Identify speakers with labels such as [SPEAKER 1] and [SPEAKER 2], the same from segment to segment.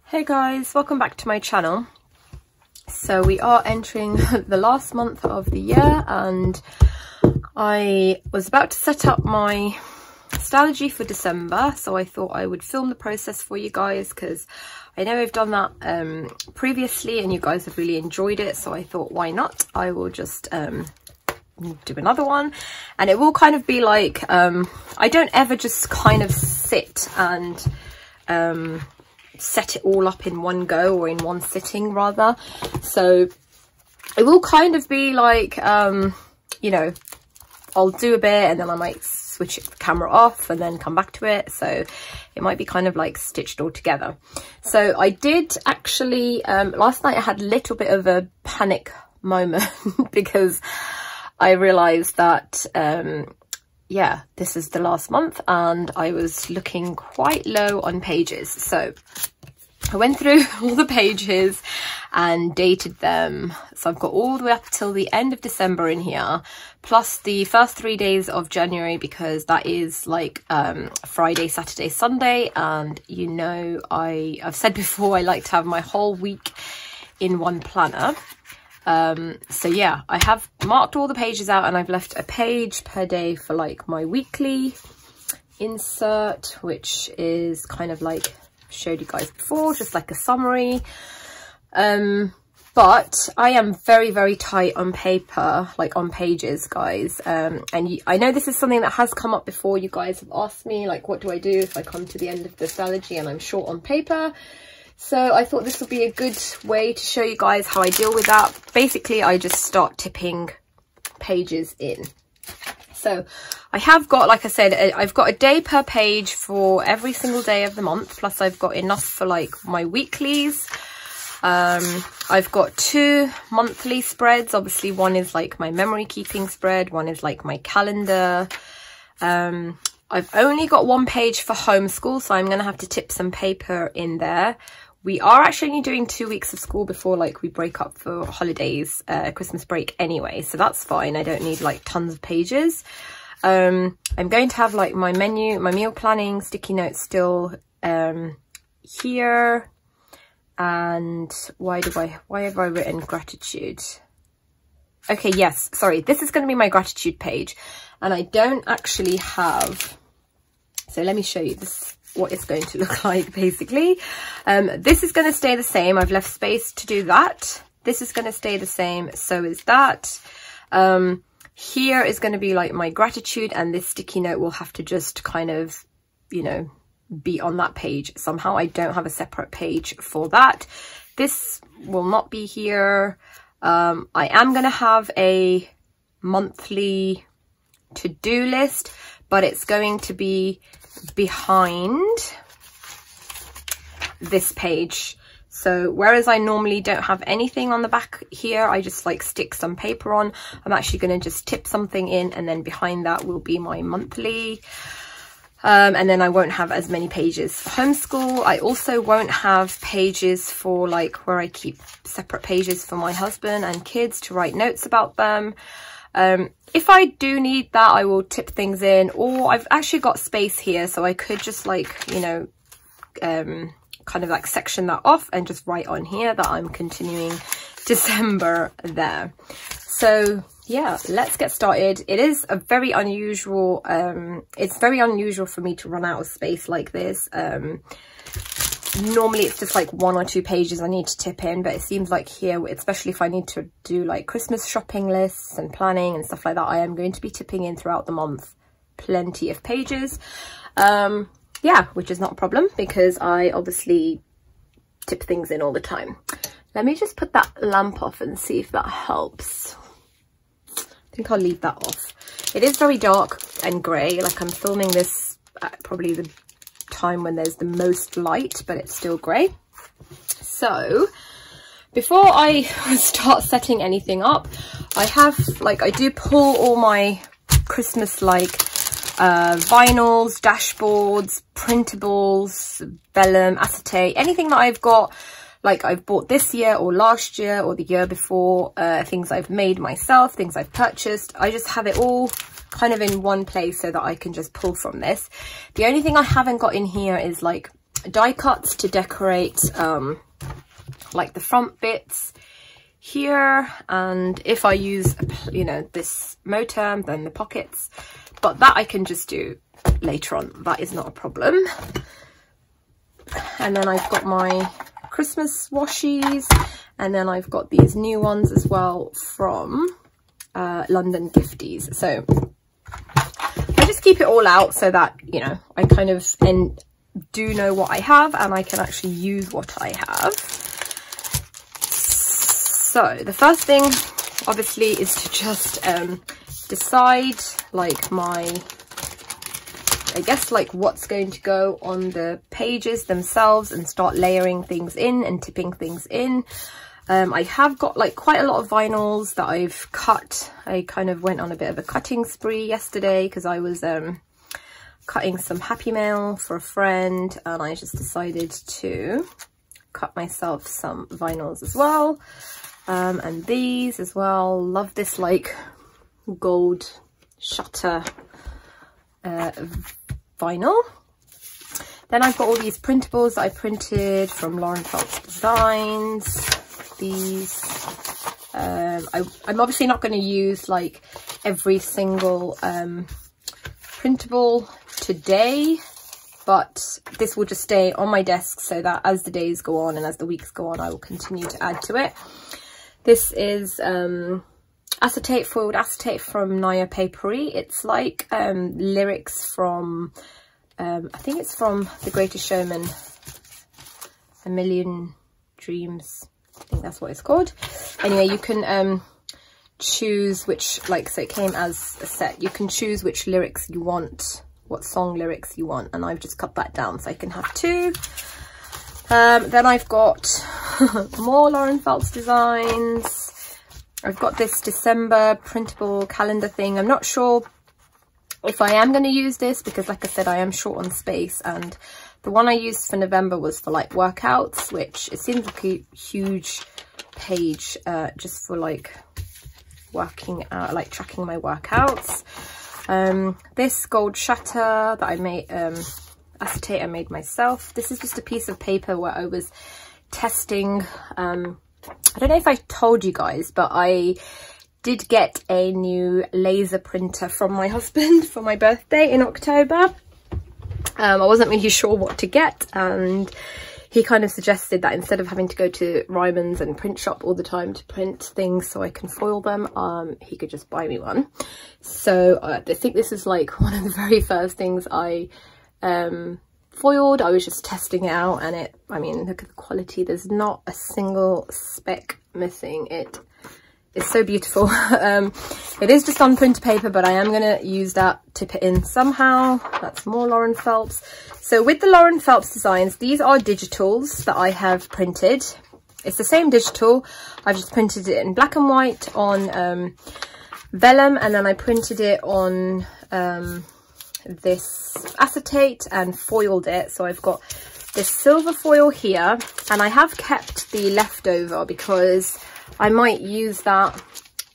[SPEAKER 1] Hey guys, welcome back to my channel. So we are entering the last month of the year and I was about to set up my Stalogy for December, so I thought I would film the process for you guys because I know I've done that previously and you guys have really enjoyed it, so I thought why not, I will just do another one. And it will kind of be like I don't ever just kind of sit and set it all up in one go or in one sitting rather, so it will kind of be like you know, I'll do a bit and then I might switch the camera off and then come back to it, so it might be kind of like stitched all together. So I did actually last night I had a little bit of a panic moment because I realized that yeah, this is the last month and I was looking quite low on pages. So I went through all the pages and dated them. So I've got all the way up till the end of December in here, plus the first 3 days of January, because that is like Friday, Saturday, Sunday. And you know, I've said before, I like to have my whole week in one planner. So yeah, I have marked all the pages out and I've left a page per day for like my weekly insert, which is kind of like showed you guys before, just like a summary. But I am very tight on paper, like on pages, guys. And I know this is something that has come up before. You guys have asked me, like, what do I do if I come to the end of the Stalogy and I'm short on paper? So I thought this would be a good way to show you guys how I deal with that. Basically, I just start tipping pages in. So I have got, like I said, I've got a day per page for every single day of the month. Plus I've got enough for like my weeklies. I've got 2 monthly spreads. Obviously one is like my memory keeping spread. One is like my calendar. I've only got 1 page for homeschool, so I'm going to have to tip some paper in there. We are actually only doing 2 weeks of school before like we break up for holidays, Christmas break anyway, so that's fine. I don't need like tons of pages. I'm going to have like my menu, my meal planning, sticky notes still here. And why have I written gratitude? Okay, yes, sorry, this is going to be my gratitude page and I don't actually have, so let me show you this, what it's going to look like basically. This is going to stay the same. I've left space to do that. This is going to stay the same, so is that. Here is going to be like my gratitude, and this sticky note will have to just kind of, you know, be on that page somehow. I don't have a separate page for that. This will not be here. I am going to have a monthly to-do list, but it's going to be behind this page. So whereas I normally don't have anything on the back here, I just like stick some paper on, I'm actually going to just tip something in, and then behind that will be my monthly. And then I won't have as many pages for homeschool. I also won't have pages for like where I keep separate pages for my husband and kids to write notes about them. If I do need that, I will tip things in, or I've actually got space here, so I could just like, you know, kind of like section that off and just write on here that I'm continuing December there. So yeah, let's get started. It is a very unusual, it's very unusual for me to run out of space like this. Normally it's just like 1 or 2 pages I need to tip in, but it seems like here, especially if I need to do like Christmas shopping lists and planning and stuff like that, I am going to be tipping in throughout the month plenty of pages. Yeah, which is not a problem because I obviously tip things in all the time. Let me just put that lamp off and see if that helps. I think I'll leave that off. It is very dark and grey, like I'm filming this at probably the time when there's the most light, but it's still grey. So before I start setting anything up, I have like, I do pull all my Christmas like vinyls, dashboards, printables, vellum, acetate, anything that I've got, like I've bought this year or last year or the year before, things I've made myself, things I've purchased. I just have it all kind of in one place so that I can just pull from this. The only thing I haven't got in here is like die cuts to decorate like the front bits here, and if I use, you know, this motor, then the pockets, but that I can just do later on. That is not a problem. And then I've got my Christmas washies, and then I've got these new ones as well from London Gifties. So I just keep it all out so that, you know, I kind of do know what I have and I can actually use what I have. So the first thing obviously is to just decide like I guess like what's going to go on the pages themselves and start layering things in and tipping things in. I have got like quite a lot of vinyls that I've cut. I kind of went on a bit of a cutting spree yesterday because I was cutting some Happy Mail for a friend, and I just decided to cut myself some vinyls as well. And these as well. Love this like gold shutter vinyl. Then I've got all these printables that I printed from Lauren Phelps Designs. These I'm obviously not going to use like every single printable today, but this will just stay on my desk so that as the days go on and as the weeks go on, I will continue to add to it. This is acetate, foiled acetate from Naya Papery. It's like lyrics from I think it's from The Greatest Showman, A Million Dreams, I think that's what it's called. Anyway, you can choose which, like, so it came as a set, you can choose which lyrics you want, what song lyrics you want, and I've just cut that down so I can have two. Then I've got more Lauren Phelps Designs. I've got this December printable calendar thing. I'm not sure if I am going to use this because, like I said, I am short on space, and the one I used for November was for like workouts, which it seems like a huge page just for like working out, like tracking my workouts. This gold shutter that I made, acetate I made myself. This is just a piece of paper where I was testing, I don't know if I told you guys, but I did get a new laser printer from my husband for my birthday in October. I wasn't really sure what to get, and he kind of suggested that instead of having to go to Ryman's and print shop all the time to print things so I can foil them, he could just buy me one. So I think this is like one of the very first things I foiled. I was just testing it out, and I mean, look at the quality. There's not a single speck missing. It's so beautiful. It is just on printer paper, but I am going to use that, tip it in somehow. That's more Lauren Phelps. So with the Lauren Phelps Designs, these are digitals that I have printed. It's the same digital. I've just printed it in black and white on vellum, and then I printed it on this acetate and foiled it. So I've got this silver foil here, and I have kept the leftover because I might use that.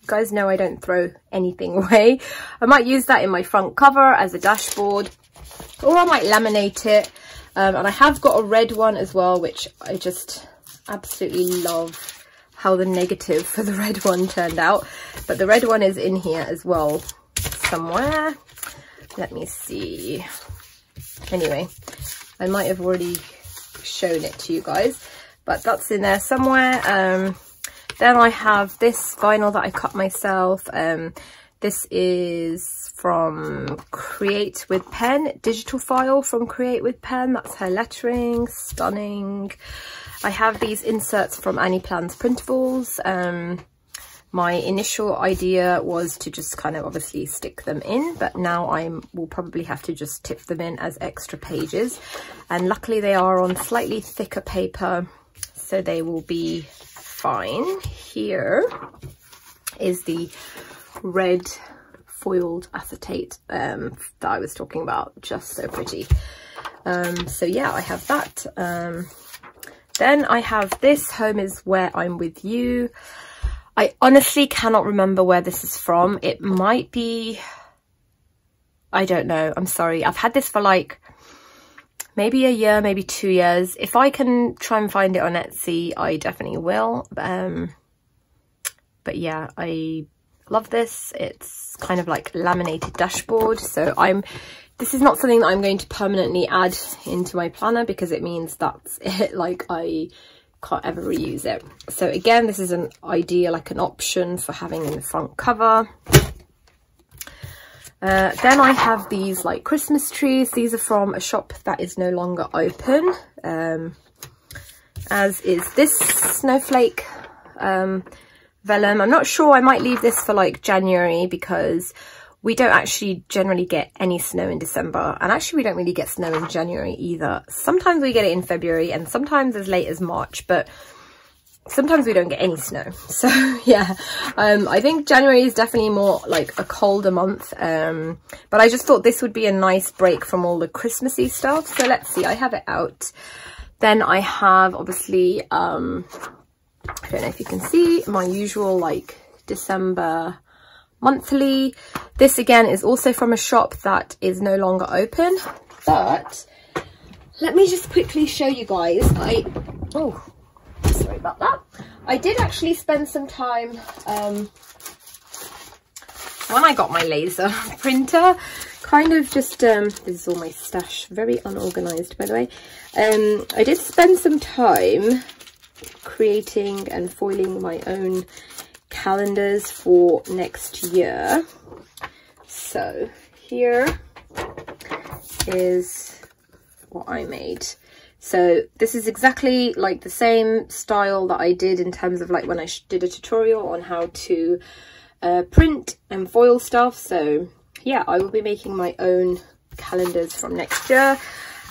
[SPEAKER 1] You guys know I don't throw anything away. I might use that in my front cover as a dashboard, or I might laminate it. And I have got a red one as well, which I just absolutely love how the negative for the red one turned out. But the red one is in here as well somewhere. Let me see. Anyway, I might have already shown it to you guys, but that's in there somewhere. Then I have this vinyl that I cut myself. This is from Create with Pen, digital file from Create with Pen. That's her lettering, stunning. I have these inserts from Annie Plan's printables. My initial idea was to just kind of obviously stick them in, but now I will probably have to just tip them in as extra pages. And luckily they are on slightly thicker paper, so they will be fine. Here is the red foiled acetate that I was talking about, just so pretty. So yeah, I have that. Then I have this, Home is Where I'm With You. I honestly cannot remember where this is from. It might be, I don't know, I'm sorry. I've had this for like maybe a year, maybe 2 years. If I can try and find it on Etsy, I definitely will. But yeah, I love this. It's kind of like laminated dashboard. So this is not something that I'm going to permanently add into my planner, because it means that's it. Like, I can't ever reuse it. So again, this is an idea, like an option for having in the front cover. Then I have these like Christmas trees. These are from a shop that is no longer open, as is this snowflake vellum. I'm not sure, I might leave this for like January, because we don't actually generally get any snow in December, and actually we don't really get snow in January either. Sometimes we get it in February and sometimes as late as March, but sometimes we don't get any snow. So yeah, I think January is definitely more like a colder month, but I just thought this would be a nice break from all the Christmassy stuff. So let's see, I have it out. Then I have obviously I don't know if you can see my usual like December monthly. This again is also from a shop that is no longer open, but let me just quickly show you guys. Oh, sorry about that. I did actually spend some time when I got my laser printer, kind of just this is all my stash, very unorganized by the way. I did spend some time creating and foiling my own calendars for next year. So here is what I made. So this is exactly like the same style that I did in terms of like when I did a tutorial on how to print and foil stuff. So yeah, I will be making my own calendars from next year,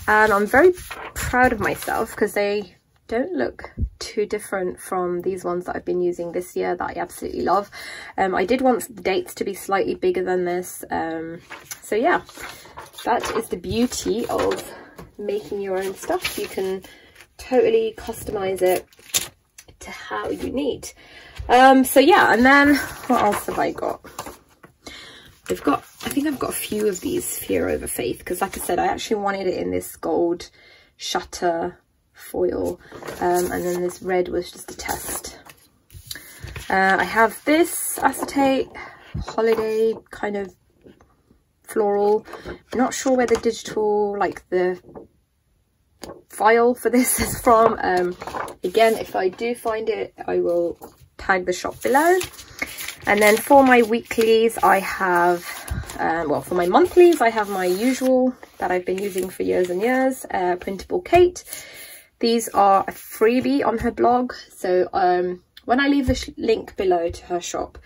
[SPEAKER 1] and I'm very proud of myself because they don't look too different from these ones that I've been using this year that I absolutely love. I did want the dates to be slightly bigger than this. So yeah, that is the beauty of making your own stuff. You can totally customize it to how you need. So yeah, and then what else have I got? I think I've got a few of these Fear Over Faith, because like I said, I actually wanted it in this gold shutter foil, and then this red was just a test. I have this acetate holiday kind of floral. I'm not sure where the digital, like the file for this is from. Again, if I do find it, I will tag the shop below. And then for my weeklies, I have well, for my monthlies, I have my usual that I've been using for years and years, Printable Kate. These are a freebie on her blog. So when I leave the link below to her shop,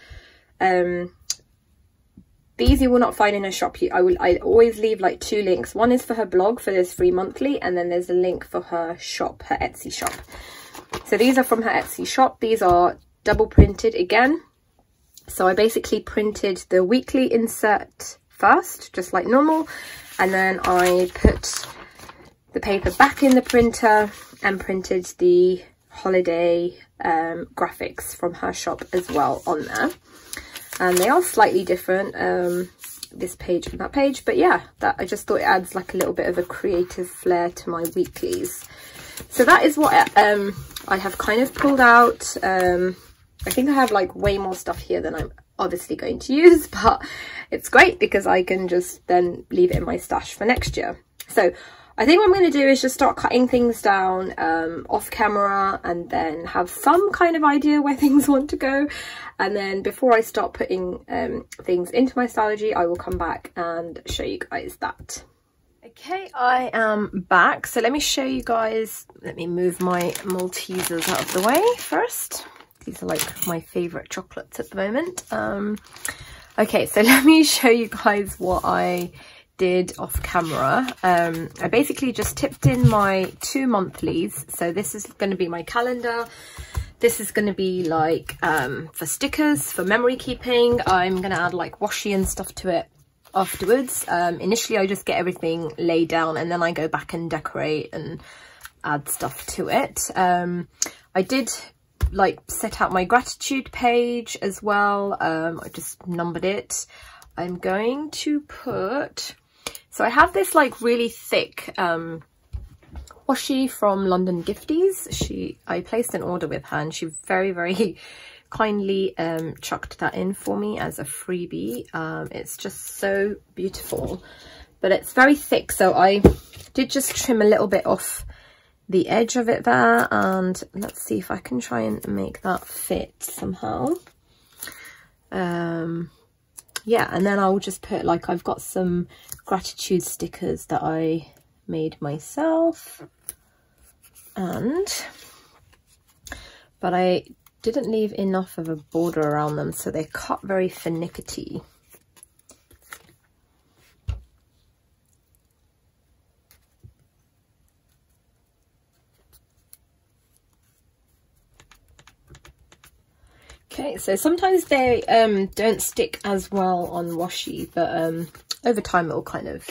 [SPEAKER 1] these you will not find in her shop. I always leave like 2 links. One is for her blog for this free monthly, and then there's a link for her shop, her Etsy shop. So these are from her Etsy shop. These are double printed again. So I basically printed the weekly insert first, just like normal, and then I put the paper back in the printer and printed the holiday graphics from her shop as well on there. And they are slightly different, this page and that page, but yeah, that I just thought it adds like a little bit of a creative flair to my weeklies. So that is what I have kind of pulled out. I think I have like way more stuff here than I'm obviously going to use, but it's great because I can just then leave it in my stash for next year. So I think what I'm going to do is just start cutting things down off camera, and then have some kind of idea where things want to go. And then before I start putting things into my Stalogy, I will come back and show you guys that. Okay, I am back. So let me show you guys, let me move my Maltesers out of the way first. These are like my favourite chocolates at the moment. Okay, so let me show you guys what I did off camera. I basically just tipped in my 2 monthlies. So this is going to be my calendar. This is going to be like for stickers, for memory keeping. I'm going to add like washi and stuff to it afterwards. Initially I just get everything laid down, and then I go back and decorate and add stuff to it. I did like set out my gratitude page as well. I just numbered it. I'm going to put, so I have this like really thick washi from London Gifties. I placed an order with her and she very kindly chucked that in for me as a freebie. It's just so beautiful, but it's very thick, so I did just trim a little bit off the edge of it there, and let's see if I can try and make that fit somehow. Yeah, and then I'll just put, like, I've got some gratitude stickers that I made myself, but I didn't leave enough of a border around them, so they're cut very finicky. Okay, so sometimes they don't stick as well on washi, but over time it will kind of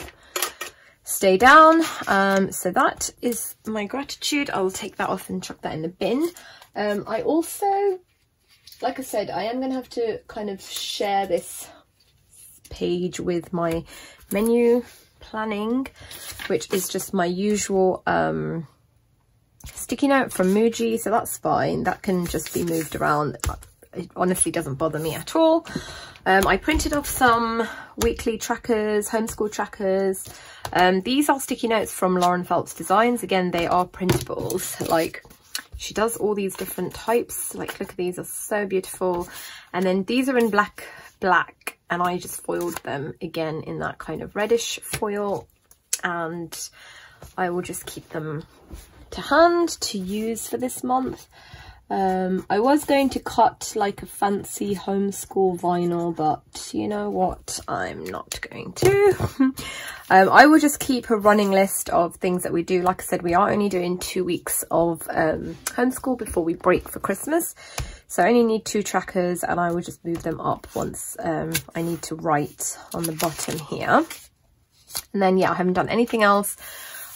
[SPEAKER 1] stay down. So that is my gratitude. I will take that off and chuck that in the bin. I also, like I said, I am going to have to kind of share this page with my menu planning, which is just my usual sticky note from Muji, so that's fine. That can just be moved around. It honestly doesn't bother me at all. I printed off some weekly trackers, homeschool trackers. These are sticky notes from Lauren Phelps Designs. Again, they are printables. Like, she does all these different types. Like, look at these, are so beautiful. And then these are in black, and I just foiled them again in that kind of reddish foil. And I will just keep them to hand to use for this month. I was going to cut like a fancy homeschool vinyl, but you know what, I'm not going to. I will just keep a running list of things that we do. Like I said, we are only doing 2 weeks of homeschool before we break for Christmas, so I only need 2 trackers, and I will just move them up once I need to write on the bottom here. And then yeah, I haven't done anything else.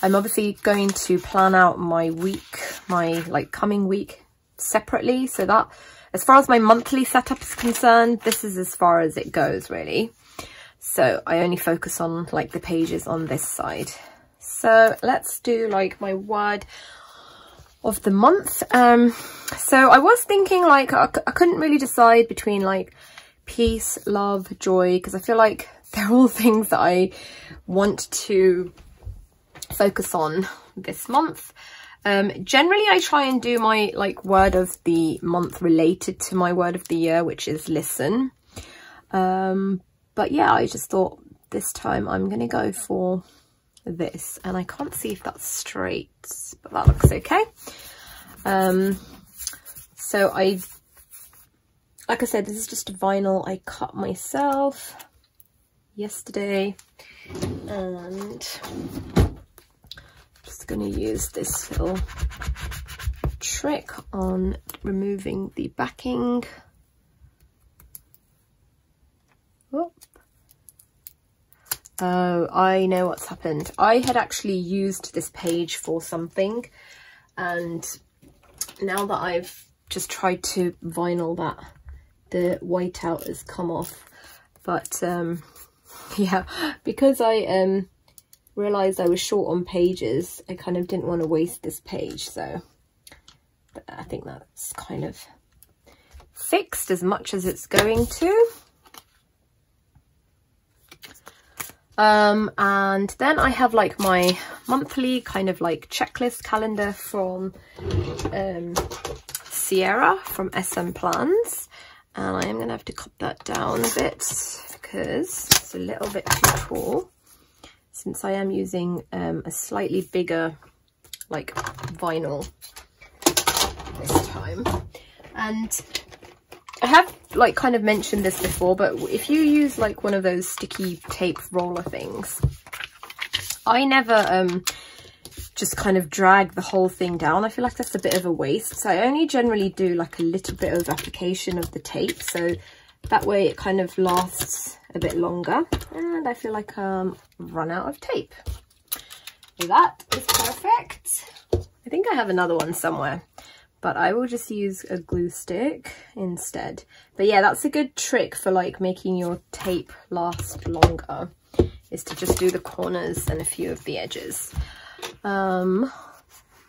[SPEAKER 1] I'm obviously going to plan out my week, my like coming week separately, so that as far as my monthly setup is concerned, this is as far as it goes really. So I only focus on like the pages on this side. So let's do like my word of the month. So I was thinking, like, I couldn't really decide between like peace, love, joy, because I feel like they're all things that I want to focus on this month. Generally I try and do my like word of the month related to my word of the year, which is listen. But yeah, I just thought this time I'm gonna go for this, and I can't see if that's straight, but that looks okay. So like I said, this is just a vinyl I cut myself yesterday, and just going to use this little trick on removing the backing. Whoop. Oh, I know what's happened. I had actually used this page for something, and now that I've just tried to vinyl that, the whiteout has come off. But yeah, because I realised I was short on pages, I kind of didn't want to waste this page, so I think that's kind of fixed as much as it's going to. And then I have like my monthly kind of like checklist calendar from Sierra from SM Plans, and I am going to have to cut that down a bit because it's a little bit too tall, since I am using a slightly bigger like vinyl this time. And I have like kind of mentioned this before, but if you use like one of those sticky tape roller things, I never just kind of drag the whole thing down. I feel like that's a bit of a waste, so I only generally do like a little bit of application of the tape, so that way it kind of lasts a bit longer, and I feel like run out of tape. That is perfect. I think I have another one somewhere, but I will just use a glue stick instead. But yeah, that's a good trick for like making your tape last longer, is to just do the corners and a few of the edges.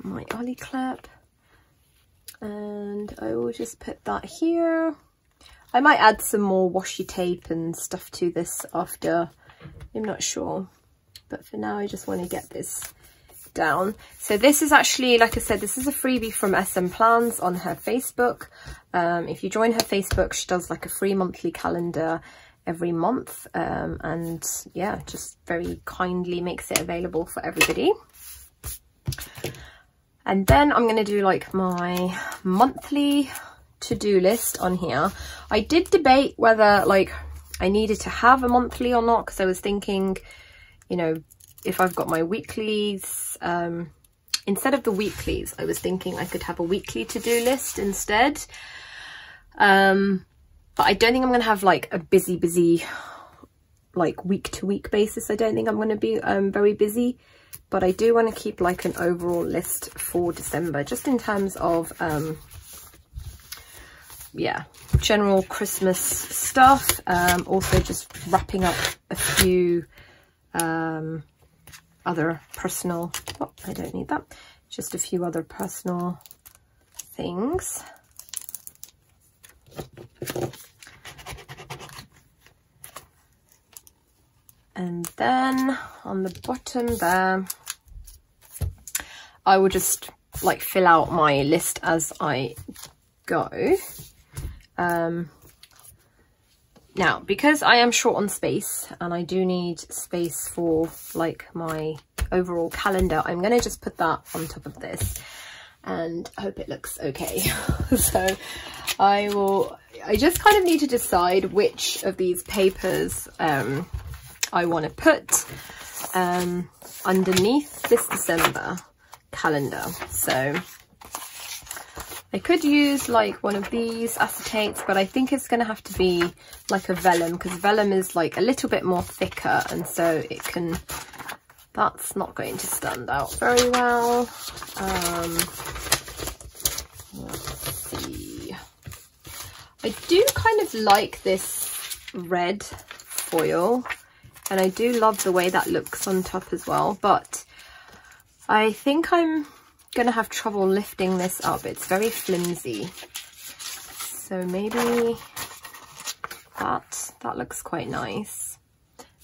[SPEAKER 1] my ollie clip, and I will just put that here. I might add some more washi tape and stuff to this after, I'm not sure, but for now I just want to get this down. So this is actually, like I said, this is a freebie from SM Plans on her Facebook. If you join her Facebook, she does like a free monthly calendar every month, and yeah, just very kindly makes it available for everybody. And then I'm going to do like my monthly to-do list on here. I did debate whether like I needed to have a monthly or not, because I was thinking, you know, if I've got my weeklies, instead of the weeklies, I was thinking I could have a weekly to-do list instead. But I don't think I'm going to have like a busy like week-to-week basis. I don't think I'm going to be very busy, but I do want to keep like an overall list for December, just in terms of yeah, general Christmas stuff. Also just wrapping up a few other personal, oh, I don't need that, just a few other personal things. And then on the bottom there, I will just like fill out my list as I go. Now, because I am short on space and I do need space for like my overall calendar, I'm going to just put that on top of this and hope it looks okay. So I just kind of need to decide which of these papers I want to put underneath this December calendar. So I could use like one of these acetates, but I think it's going to have to be like a vellum, because vellum is like a little bit more thicker, and so it can, that's not going to stand out very well. Let's see. I do kind of like this red foil, and I do love the way that looks on top as well, but I think I'm gonna have trouble lifting this up. It's very flimsy, so maybe that looks quite nice.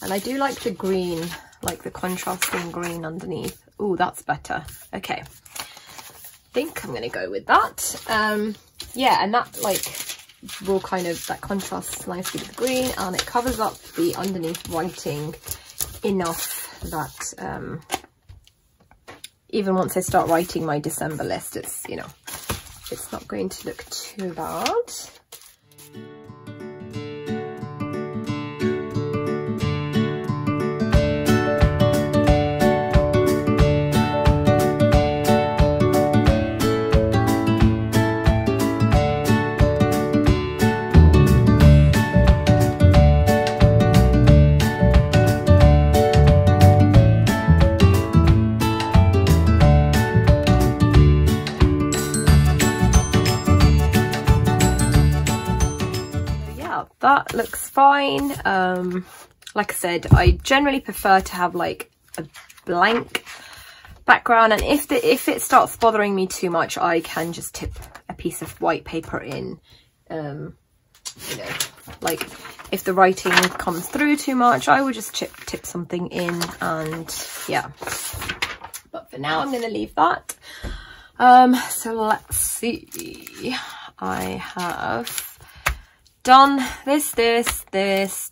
[SPEAKER 1] And I do like the green, like the contrasting green underneath. Oh, that's better. Okay, I think I'm gonna go with that. Yeah, and that like will kind of, that contrasts nicely with the green, and it covers up the underneath writing enough that even once I start writing my December list, it's, you know, it's not going to look too bad. That looks fine. Like I said, I generally prefer to have like a blank background, and if it starts bothering me too much, I can just tip a piece of white paper in. You know, like if the writing comes through too much, I will just tip something in, and yeah. But for now, I'm going to leave that. So let's see. I have done this,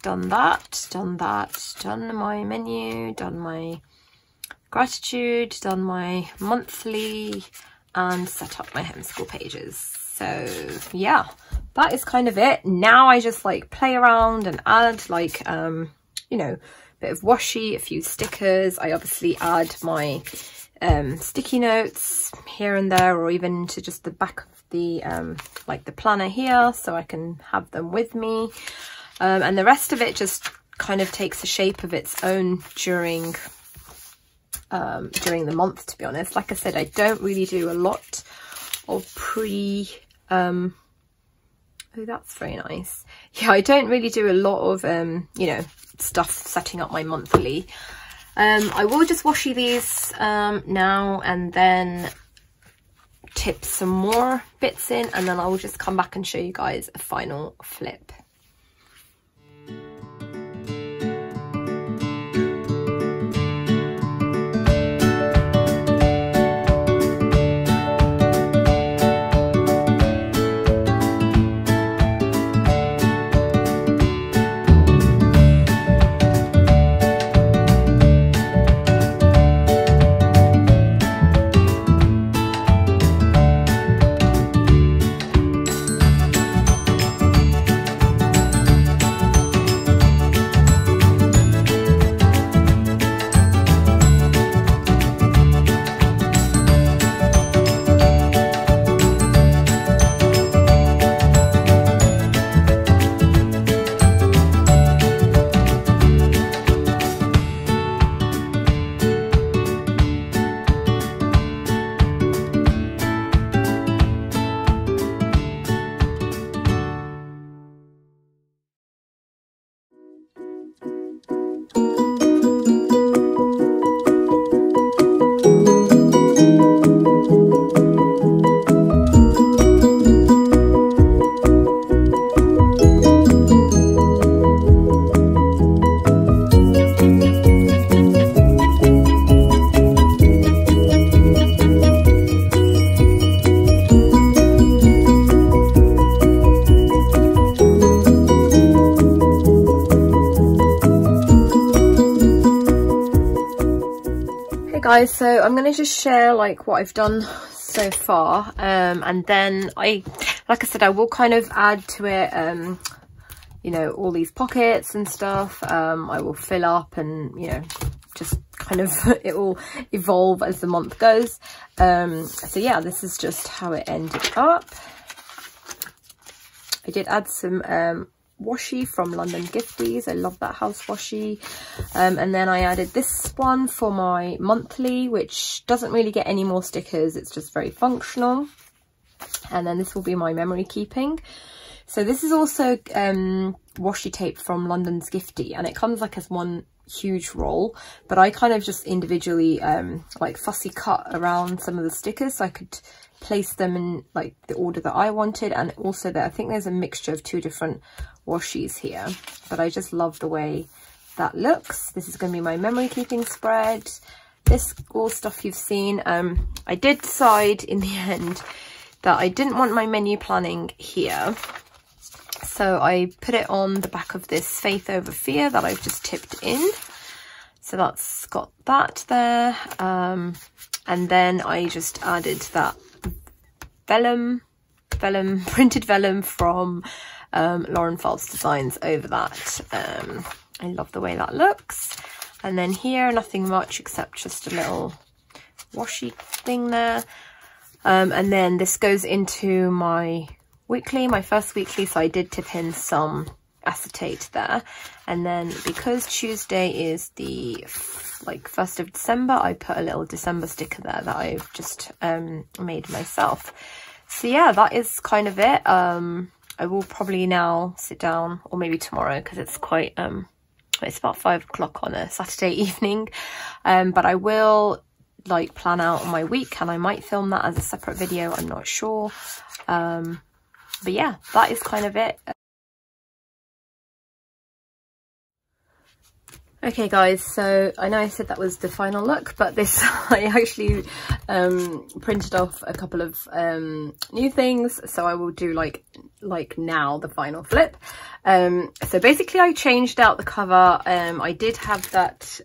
[SPEAKER 1] done that, done my menu, done my gratitude, done my monthly, and set up my homeschool pages. So yeah, that is kind of it. Now I just like play around and add like, you know, a bit of washi, a few stickers. I obviously add my sticky notes here and there, or even into just the back of the like the planner here, so I can have them with me, and the rest of it just kind of takes a shape of its own during the month, to be honest. Like I said, I don't really do a lot of oh, that's very nice. Yeah, I don't really do a lot of you know, stuff setting up my monthly. I will just washi these now, and then tip some more bits in, and then I will just come back and show you guys a final flip. Guys, so I'm going to just share like what I've done so far, and then like I said, I will kind of add to it, you know, all these pockets and stuff. I will fill up and, you know, just kind of it will evolve as the month goes. So yeah, this is just how it ended up. I did add some washi from London Gifties. I love that house washi. And then I added this one for my monthly, which doesn't really get any more stickers, it's just very functional. And then this will be my memory keeping. So this is also washi tape from London's Gifty, and it comes like as one huge roll, but I kind of just individually like fussy cut around some of the stickers so I could place them in like the order that I wanted. And also there, I think there's a mixture of two different washies here, but I just love the way that looks. This is going to be my memory keeping spread. This all stuff you've seen. I did decide in the end that I didn't want my menu planning here, so I put it on the back of this Faith Over Fear that I've just tipped in. So that's got that there, and then I just added that printed vellum from Lauren Phelps Designs over that. I love the way that looks. And then here, nothing much except just a little washi thing there. And then this goes into my weekly, my first weekly, so I did tip in some acetate there. And then because Tuesday is the like 1st of December, I put a little December sticker there that I've just made myself. So yeah, that is kind of it. I will probably now sit down, or maybe tomorrow, because it's quite it's about 5 o'clock on a Saturday evening, but I will like plan out my week, and I might film that as a separate video, I'm not sure. But yeah, that is kind of it. Okay guys, so I know I said that was the final look, but this I actually printed off a couple of new things, so I will do like now the final flip. So basically I changed out the cover. I did have that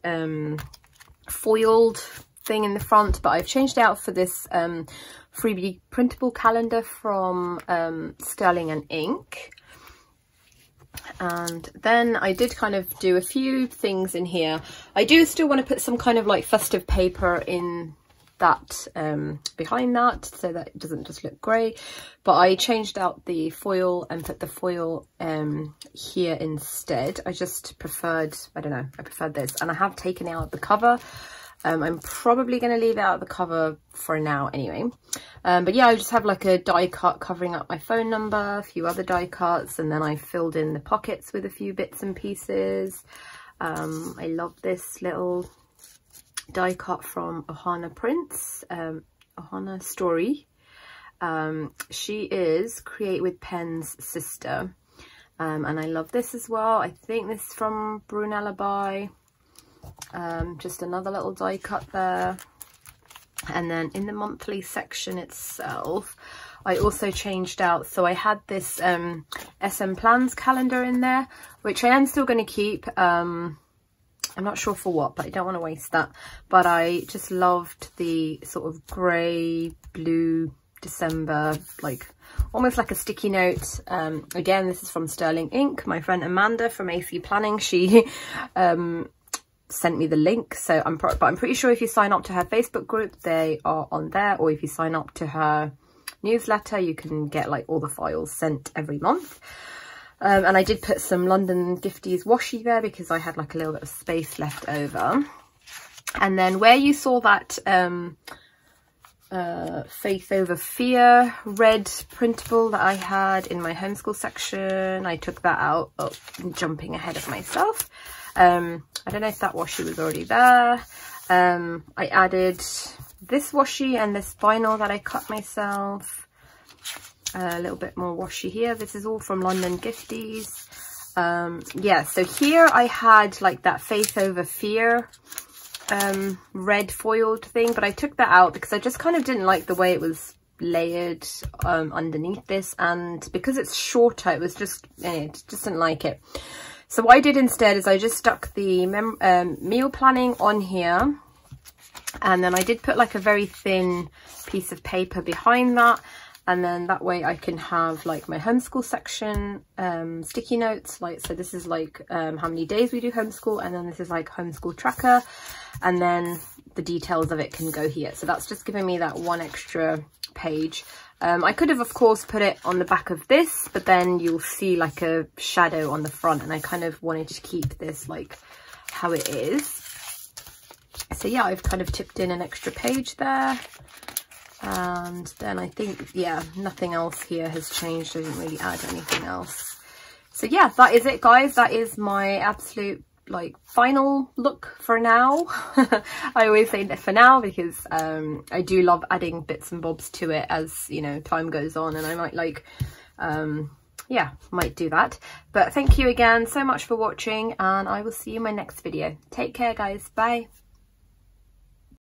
[SPEAKER 1] foiled thing in the front, but I've changed it out for this freebie printable calendar from Sterling & Ink. And then I did kind of do a few things in here. I do still want to put some kind of like festive paper in that behind that, so that it doesn't just look grey, but I changed out the foil and put the foil here instead. I just preferred, I don't know, I preferred this, and I have taken out the cover. I'm probably going to leave out the cover for now anyway. But yeah, I just have like a die cut covering up my phone number, a few other die cuts, and then I filled in the pockets with a few bits and pieces. I love this little die cut from Ohana Prints, Ohana Story. She is Create with Pen's sister, and I love this as well. I think this is from Brunella By. Just another little die cut there. And then in the monthly section itself, I also changed out, so I had this SM Plans calendar in there, which I am still going to keep. I'm not sure for what, but I don't want to waste that. But I just loved the sort of grey blue December, like almost like a sticky note. Again, this is from Sterling Ink. My friend Amanda from AC Planning, she sent me the link. So I'm pretty sure if you sign up to her Facebook group, they are on there, or if you sign up to her newsletter, you can get like all the files sent every month. And I did put some London Gifties washi there because I had like a little bit of space left over. And then where you saw that Faith Over Fear red printable that I had in my homeschool section, I took that out. Oh, I'm jumping ahead of myself. I don't know if that washi was already there. I added this washi and this vinyl that I cut myself. A little bit more washi here. This is all from London Gifties. Yeah, so here I had like that Faith Over Fear red foiled thing, but I took that out because I just kind of didn't like the way it was layered underneath this, and because it's shorter, it was just, just didn't like it. So what I did instead is I just stuck the meal planning on here, and then I did put like a very thin piece of paper behind that, and then that way I can have like my homeschool section sticky notes, like, so this is like how many days we do homeschool, and then this is like homeschool tracker, and then the details of it can go here. So that's just giving me that one extra page. I could have, of course, put it on the back of this, but then you'll see like a shadow on the front, and I kind of wanted to keep this like how it is. So yeah, I've kind of tipped in an extra page there. And then I think, yeah, nothing else here has changed. I didn't really add anything else. So yeah, that is it, guys. That is my absolute like final look for now. I always say that for now because I do love adding bits and bobs to it as, you know, time goes on, and I might like yeah, might do that. But thank you again so much for watching, and I will see you in my next video. Take care, guys. Bye.